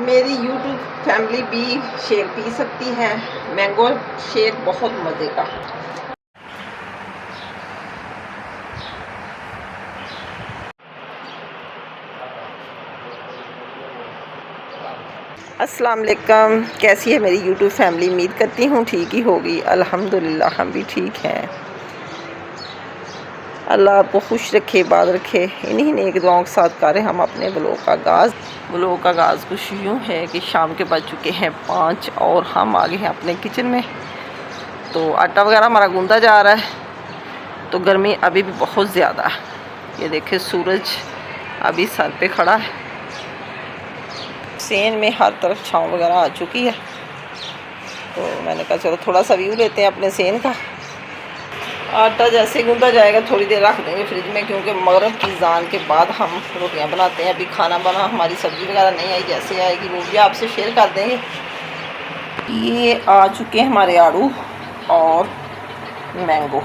मेरी YouTube family भी shake P सकती है। मैंगो शेक बहुत मज़े का। अस्सलाम वालेकुम, कैसी है मेरी यूट्यूब फैमिली? उम्मीद करती हूँ ठीक ही होगी। अल्हम्दुलिल्लाह हम भी ठीक हैं। अल्लाह आपको खुश रखे, बात रखे। इन्हीं नेक दुआओं के साथ करें हम अपने ब्लॉग का आगाज़। ब्लॉग का आगाज़ कुछ यूँ है कि शाम के बज चुके हैं 5 और हम आ गए हैं अपने किचन में। तो आटा वगैरह हमारा गूंदा जा रहा है। तो गर्मी अभी भी बहुत ज़्यादा है। ये देखें सूरज अभी सर पे खड़ा है। सेन में हर तरफ छाँव वगैरह आ चुकी है। तो मैंने कहा चलो थोड़ा सा व्यू लेते हैं अपने सेन का। आटा जैसे गूंदा जाएगा थोड़ी देर रख देंगे फ्रिज में, क्योंकि मगरिब की ज़ान के बाद हम रोटियां बनाते हैं। अभी खाना बना, हमारी सब्ज़ी वगैरह नहीं आई, जैसे आएगी वो भी आपसे शेयर कर देंगे। ये आ चुके हैं हमारे आड़ू और मैंगो।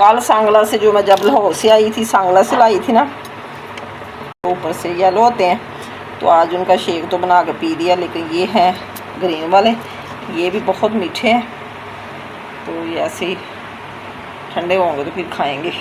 कल सांगला से जो मैं जब लाहौर से आई थी, सांगला से लाई थी ना, तो ऊपर से येलो होते हैं, तो आज उनका शेक तो बना के पी दिया। लेकिन ये हैं ग्रीन वाले, ये भी बहुत मीठे हैं। तो ये ऐसे ही ठंडे होंगे तो फिर खाएंगे।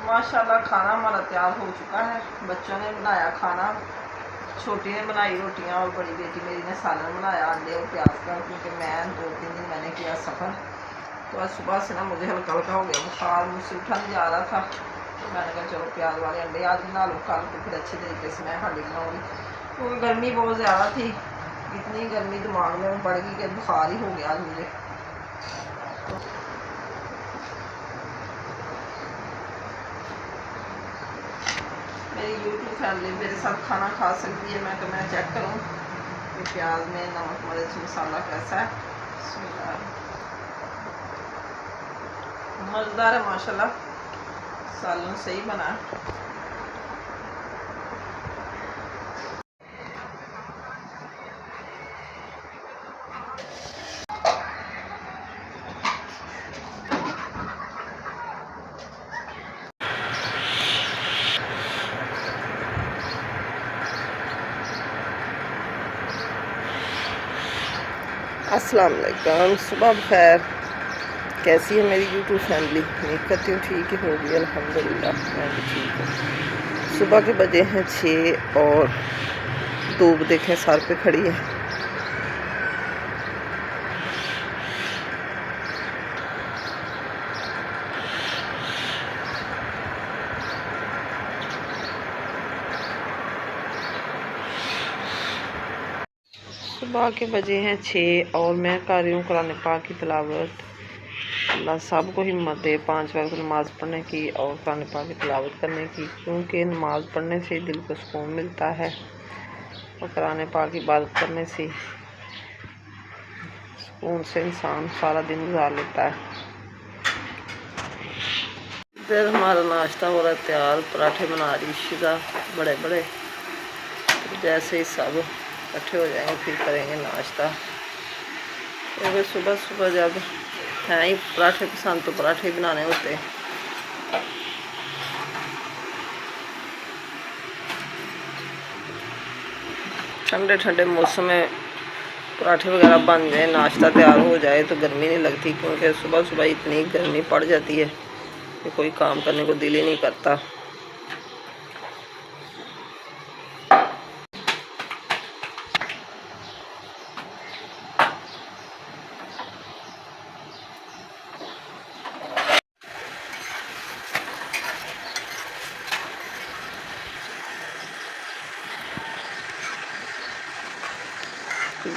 माशाल्लाह खाना हमारा तैयार हो चुका है। बच्चों ने बनाया खाना, छोटी ने बनाई रोटियां और बड़ी बेटी मेरी ने सालन बनाया अंडे और प्याज का, क्योंकि मैं 2-3 दिन मैंने किया सफ़र। तो आज सुबह से ना मुझे हल्का हल्का हो गया बुखार, मुझसे उठा नहीं जा रहा था। मैंने कहा चलो प्याज वाले अंडे आज बना लो, कल तो फिर अच्छे तरीके से मैं हांडी बनाऊँगी, क्योंकि गर्मी बहुत ज़्यादा थी। इतनी गर्मी दिमाग में बढ़ गई कि बुखार ही हो गया आज मुझे। मेरी यूट्यूब फैमिली मेरे साथ खाना खा सकती है। मैं चेक करूँ कि प्याज में नमक मिर्च मसाला कैसा है। मज़ेदार है माशाल्लाह, सालन सही बना है। अस्सलाम वालेकुम, सुबह बखैर। कैसी है मेरी यूट्यूब फैमिली? उम्मीद करती हूँ ठीक ही होगी। अल्हम्दुलिल्लाह मैं भी ठीक हूँ। सुबह के बजे हैं 6 और धूप देखें सर पे खड़ी है। सुबह के बजे हैं 6 और मैं कर रही हूँ कुरान पाक की तिलावत। अल्लाह सब को हिम्मत दे 5 वक्त नमाज़ पढ़ने की और कुरान पाक की तिलावत करने की, क्योंकि नमाज़ पढ़ने से दिल को सुकून मिलता है और कुरान पाक की इबादत करने से सुकून से इंसान सारा दिन गुजार लेता है। इधर हमारा नाश्ता हो रहा है तैयार। पराठे बना रही शिजा बड़े बड़े। जैसे ही सब इकट्ठे हो जाएंगे फिर करेंगे नाश्ता, क्योंकि सुबह सुबह जब हैं ही पराठे पसंद तो पराठे बनाने होते हैं। ठंडे ठंडे मौसम में पराठे वगैरह बन जाए, नाश्ता तैयार हो जाए तो गर्मी नहीं लगती, क्योंकि सुबह सुबह इतनी गर्मी पड़ जाती है कि कोई काम करने को दिल ही नहीं करता।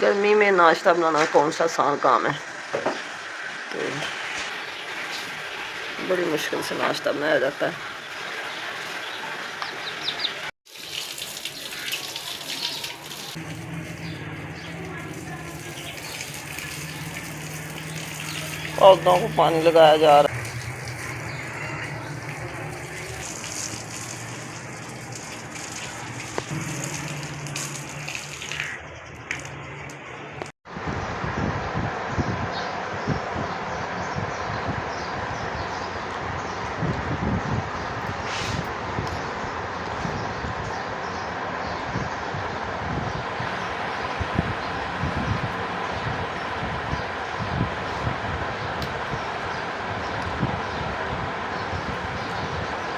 गर्मी में नाश्ता बनाना कौन सा आसान काम है, तो बड़ी मुश्किल से नाश्ता बनाया जाता है। पौधों को पानी लगाया जा रहा है।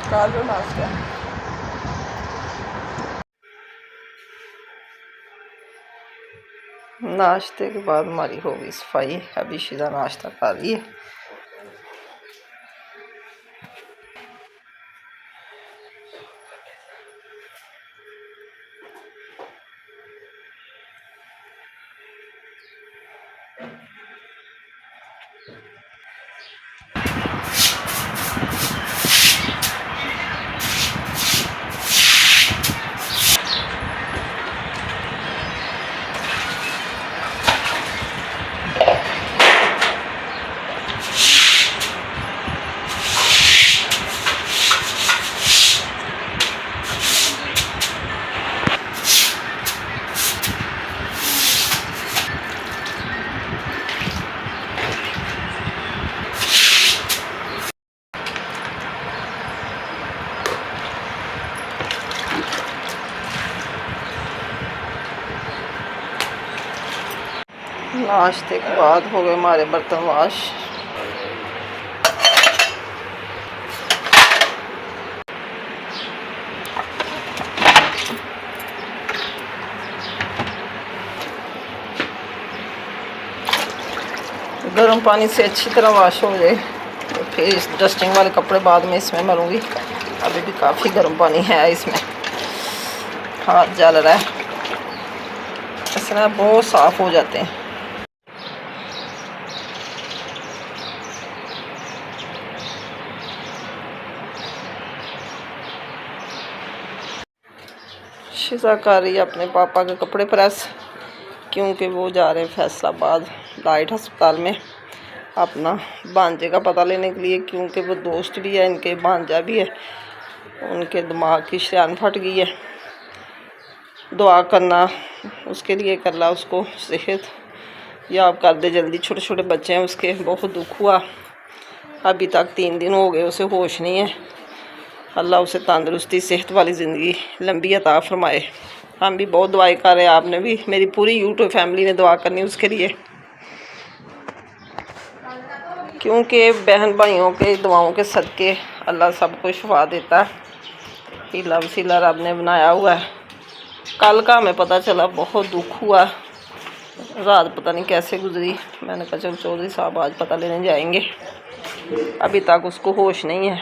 कालो नाश्ता नाश्ते के बाद हमारी हो गई सफाई। अभी शिजा नाश्ता कर रही है। नाश्ते के बाद हो गए हमारे बर्तन वाश। गर्म पानी से अच्छी तरह वाश हो जाए तो फिर इस डस्टिंग वाले कपड़े बाद में इसमें मरूंगी। अभी भी काफ़ी गर्म पानी है इसमें, हाथ जल रहा है। इस तरह बहुत साफ़ हो जाते हैं। शिजा कर रही है अपने पापा के कपड़े प्रेस, क्योंकि वो जा रहे हैं फैसलाबाद लाइट अस्पताल में अपना भांजे का पता लेने के लिए, क्योंकि वो दोस्त भी है इनके, भांजा भी है, उनके दिमाग की शरेआन फट गई है। दुआ करना उसके लिए, कर ला उसको सेहत याब कर दे जल्दी। छोटे छोटे बच्चे हैं उसके, बहुत दुख हुआ। अभी तक 3 दिन हो गए उसे होश नहीं है। अल्लाह उसे तंदुरुस्ती सेहत वाली ज़िंदगी लंबी अता फरमाए। हम भी बहुत दुआएं कर रहे हैं, आपने भी, मेरी पूरी यूट्यूब फैमिली ने दुआ करनी उसके लिए, क्योंकि बहन भाइयों के दुआओं के सदके अल्लाह सबको शिफा देता है। हीला वसीला रब ने बनाया हुआ है। कल का हमें पता चला, बहुत दुख हुआ। रात पता नहीं कैसे गुजरी। मैंने कहा चलो चौधरी साहब आज पता लेने जाएंगे। अभी तक उसको होश नहीं है।